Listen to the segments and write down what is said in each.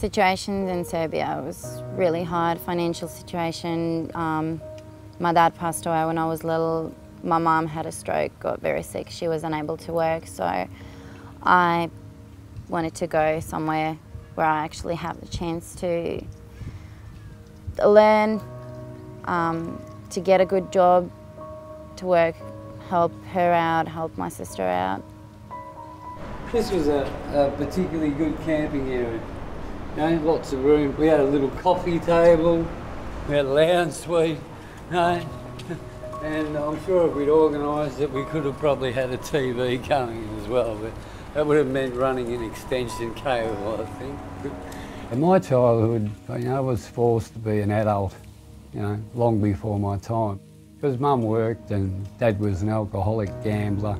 Situations in Serbia was really hard, financial situation. My dad passed away when I was little. My mum had a stroke, got very sick. She was unable to work, so I wanted to go somewhere where I actually have the chance to learn, to get a good job, to work, help her out, help my sister out. This was a particularly good camping area. You know, lots of room. We had a little coffee table, we had a lounge suite, you know, and I'm sure if we'd organised it, we could have probably had a TV going as well, but that would have meant running an extension cable, I think. In my childhood, you know, I was forced to be an adult, you know, long before my time. Because Mum worked and Dad was an alcoholic gambler.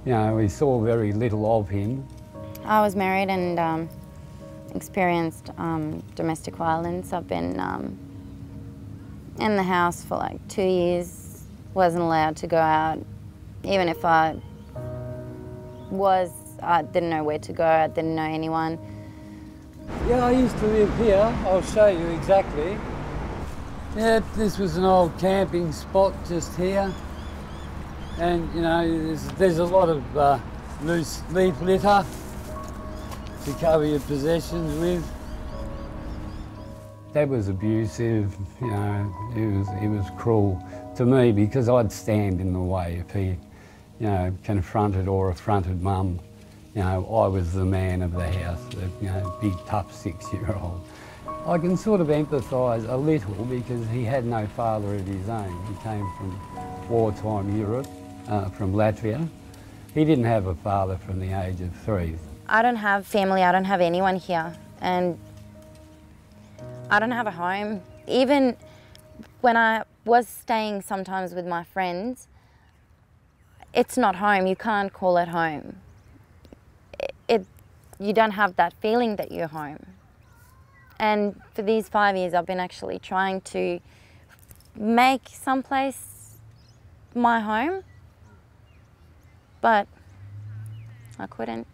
You know, we saw very little of him. I was married and experienced domestic violence. I've been in the house for like 2 years, wasn't allowed to go out. Even if I was, I didn't know where to go, I didn't know anyone. Yeah, I used to live here. I'll show you exactly. Yeah, this was an old camping spot just here. And, you know, there's a lot of loose leaf litter to cover your possessions with. Dad was abusive, you know, he was cruel to me because I'd stand in the way if he, you know, confronted or affronted Mum. You know, I was the man of the house, the, you know, big tough 6-year-old. I can sort of empathise a little because he had no father of his own. He came from wartime Europe, from Latvia. He didn't have a father from the age of 3. I don't have family, I don't have anyone here, and I don't have a home. Even when I was staying sometimes with my friends, it's not home, you can't call it home. You don't have that feeling that you're home. And for these 5 years, I've been actually trying to make someplace my home, but I couldn't.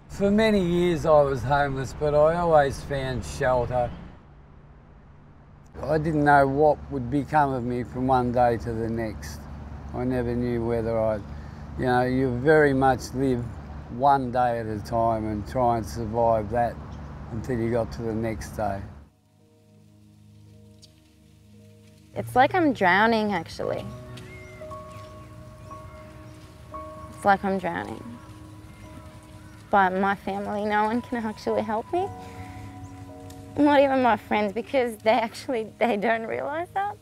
For many years I was homeless, but I always found shelter. I didn't know what would become of me from one day to the next. I never knew whether I'd, you know, you very much live one day at a time and try and survive that until you got to the next day. It's like I'm drowning, actually. It's like I'm drowning. But my family, no one can actually help me. Not even my friends, because they don't realise that.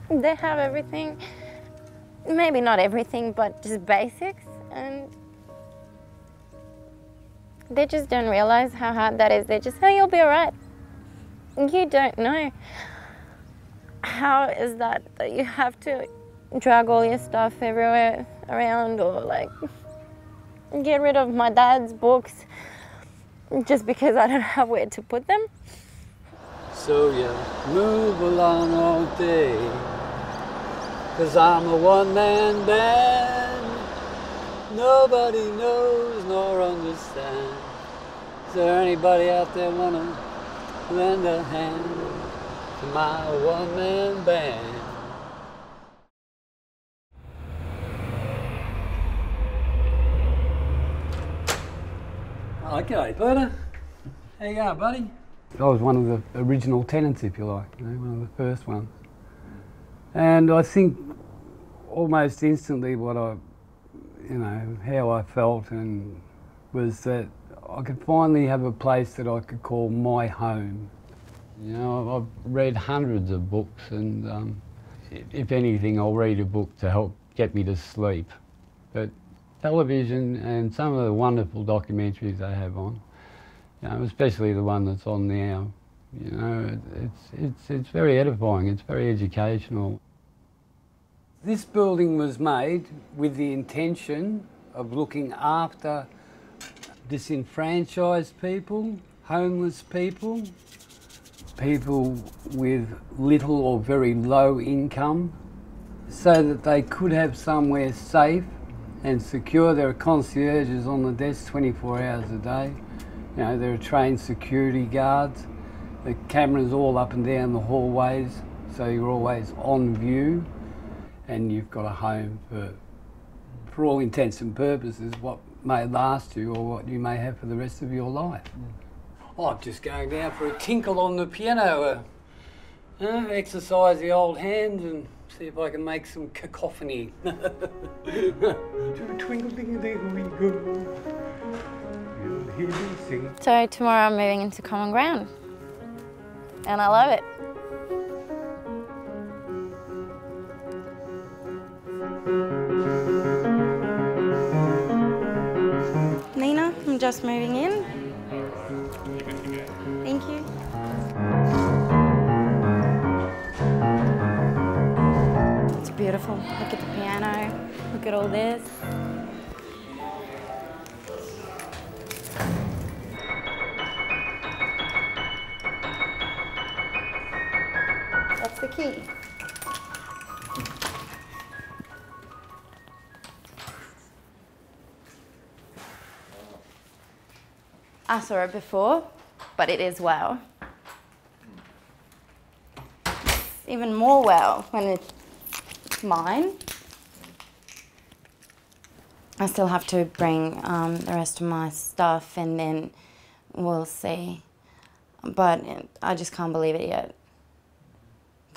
They have everything. Maybe not everything, but just basics, and they just don't realise how hard that is. They just say, oh, you'll be all right. You don't know how is that you have to drag all your stuff everywhere around, or like get rid of my dad's books just because I don't have where to put them. So you move along all day, 'cause I'm a one-man band. Nobody knows nor understands. Is there anybody out there wanna lend a hand to my one-man band? Okay, Peter. How you going, buddy? I was one of the original tenants, if you like, you know, one of the first ones. And I think almost instantly what I, you know, how I felt and was that I could finally have a place that I could call my home. You know, I've read hundreds of books, and if anything, I'll read a book to help get me to sleep. But television and some of the wonderful documentaries they have on, you know, especially the one that's on now, you know, it's very edifying, it's very educational. This building was made with the intention of looking after disenfranchised people, homeless people, people with little or very low income, so that they could have somewhere safe and secure. There are concierges on the desk 24 hours a day. You know, there are trained security guards. The cameras all up and down the hallways, so you're always on view, and you've got a home for all intents and purposes, what may last you or what you may have for the rest of your life. Oh, I'm just going down for a tinkle on the piano, exercise the old hands and see if I can make some cacophony. So tomorrow I'm moving into Common Ground, and I love it. Nina, I'm just moving in. Thank you. It's beautiful. Look at the piano. Look at all this. That's the key. I saw it before, but it is wow. It's even more wow when it's mine. I still have to bring the rest of my stuff and then we'll see. But I just can't believe it yet.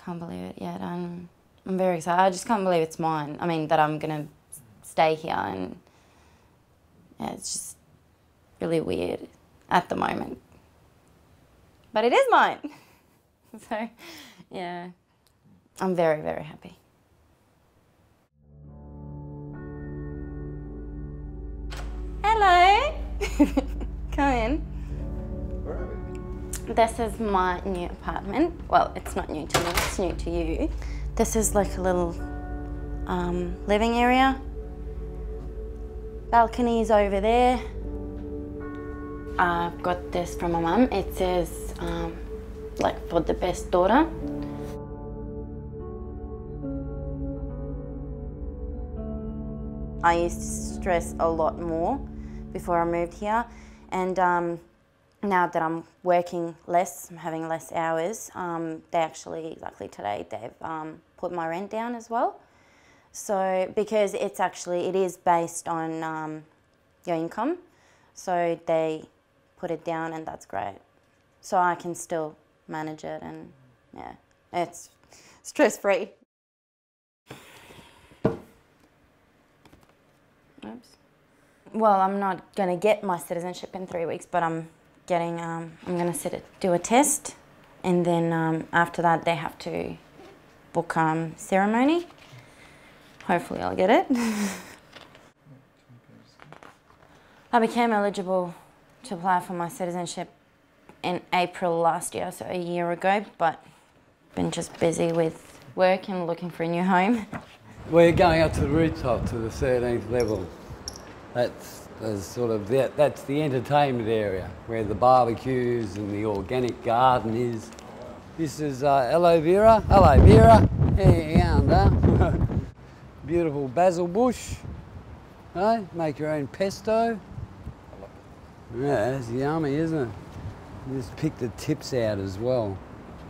Can't believe it yet. I'm very excited. I just can't believe it's mine. I mean, that I'm gonna stay here, and yeah, it's just really weird at the moment. But it is mine. So, yeah, I'm very, very happy. Hello. Come in. Where are we? This is my new apartment. Well, it's not new to me, it's new to you. This is like a little living area. Balcony's over there. I've got this from my mum. It says, like, for the best daughter. I used to stress a lot more before I moved here, and now that I'm working less, I'm having less hours, they actually, exactly today, they've put my rent down as well. So, because it is based on your income, so they put it down, and that's great. So I can still manage it, and yeah, it's stress-free. Oops. Well, I'm not gonna get my citizenship in 3 weeks, but I'm gonna do a test, and then after that they have to book ceremony. Hopefully I'll get it. I became eligible to apply for my citizenship in April last year, so a year ago, but been just busy with work and looking for a new home. We're going up to the rooftop to the 13th level. That's the entertainment area where the barbecues and the organic garden is. This is aloe vera. Hello, Vera. Hey, beautiful basil bush. Right? Make your own pesto. Yeah, that's yummy, isn't it? Just pick the tips out as well.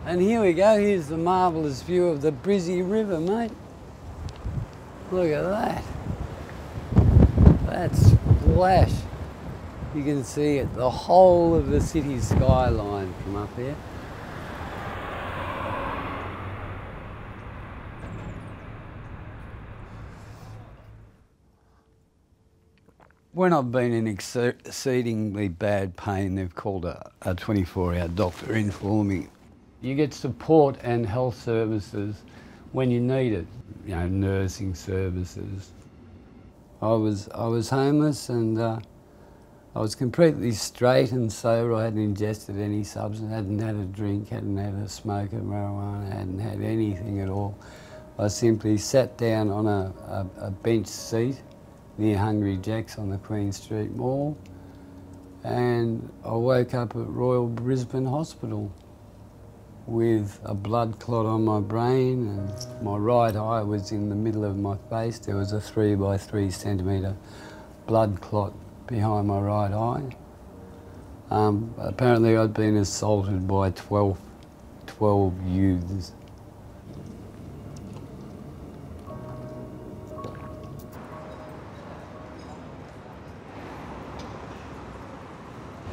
And here we go. Here's the marvellous view of the Brisbane River, mate. Look at that. That's flash. You can see it, the whole of the city skyline from up there. When I've been in exceedingly bad pain, they've called a 24-hour doctor in for me. You get support and health services when you need it, you know, nursing services. I was homeless, and I was completely straight and sober. I hadn't ingested any substance, hadn't had a drink, hadn't had a smoke of marijuana, hadn't had anything at all. I simply sat down on a bench seat near Hungry Jack's on the Queen Street Mall, and I woke up at Royal Brisbane Hospital. with a blood clot on my brain, and my right eye was in the middle of my face. There was a 3 by 3 centimetre blood clot behind my right eye. Apparently I'd been assaulted by 12 youths.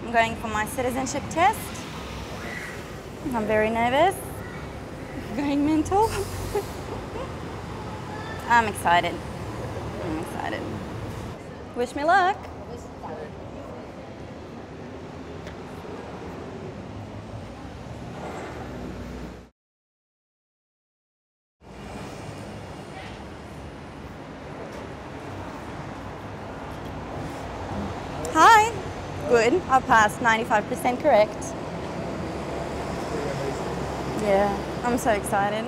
I'm going for my citizenship test. I'm very nervous. Going mental. I'm excited. I'm excited. Wish me luck. Hi. Good. I passed 95% correct. Yeah, I'm so excited.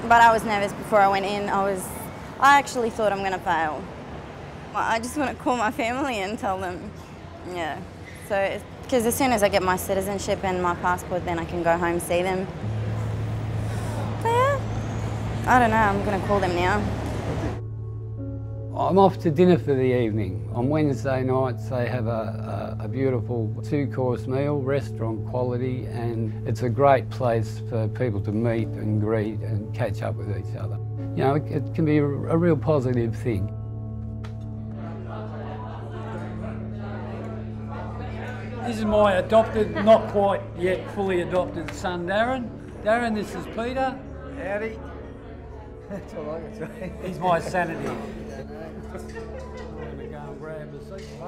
But I was nervous before I went in. I actually thought I'm going to fail. I just want to call my family and tell them. Yeah. So, because as soon as I get my citizenship and my passport, then I can go home, see them. So, yeah. I don't know, I'm going to call them now. I'm off to dinner for the evening. On Wednesday nights they have a beautiful 2-course meal, restaurant quality, and it's a great place for people to meet and greet and catch up with each other. You know, it can be a real positive thing. This is my adopted, not quite yet fully adopted son, Darren. Darren, this is Peter. Howdy. That's all I can say. He's my sanity. I'm going to go and grab a seat.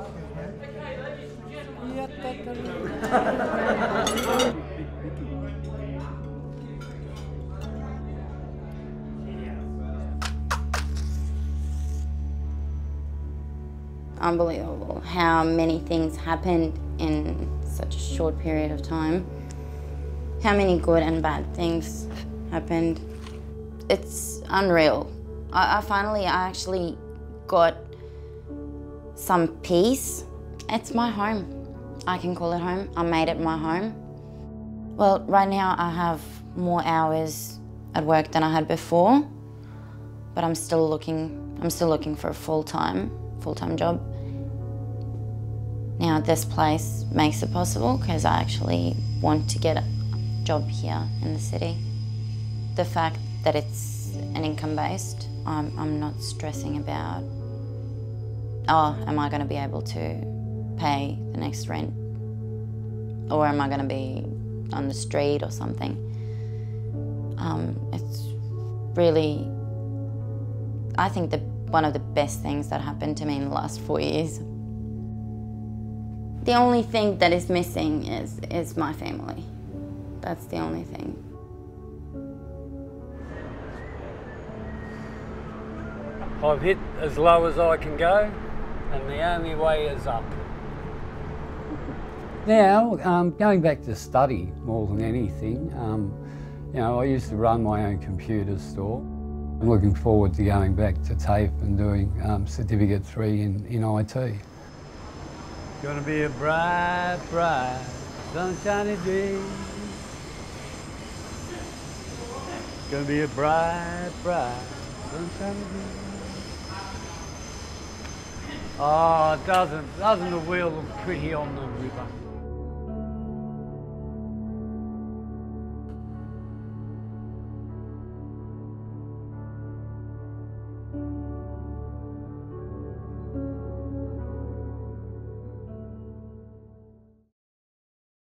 Unbelievable how many things happened in such a short period of time. How many good and bad things happened. It's unreal. I actually got some peace. It's my home. I can call it home. I made it my home. Well, right now I have more hours at work than I had before, but I'm still looking for a full-time job. Now this place makes it possible because I actually want to get a job here in the city. The fact that it's an income-based, I'm not stressing about, oh, am I going to be able to pay the next rent? Or am I going to be on the street or something? It's really, I think, one of the best things that happened to me in the last 4 years. The only thing that is missing is my family. That's the only thing. I've hit as low as I can go, and the only way is up. Now, going back to study more than anything, you know, I used to run my own computer store. I'm looking forward to going back to TAFE and doing Certificate 3 in IT. Gonna be a bright, bright, sunshiny day. Gonna be a bright, bright, sunshiny day. Oh, doesn't the wheel look pretty on the river?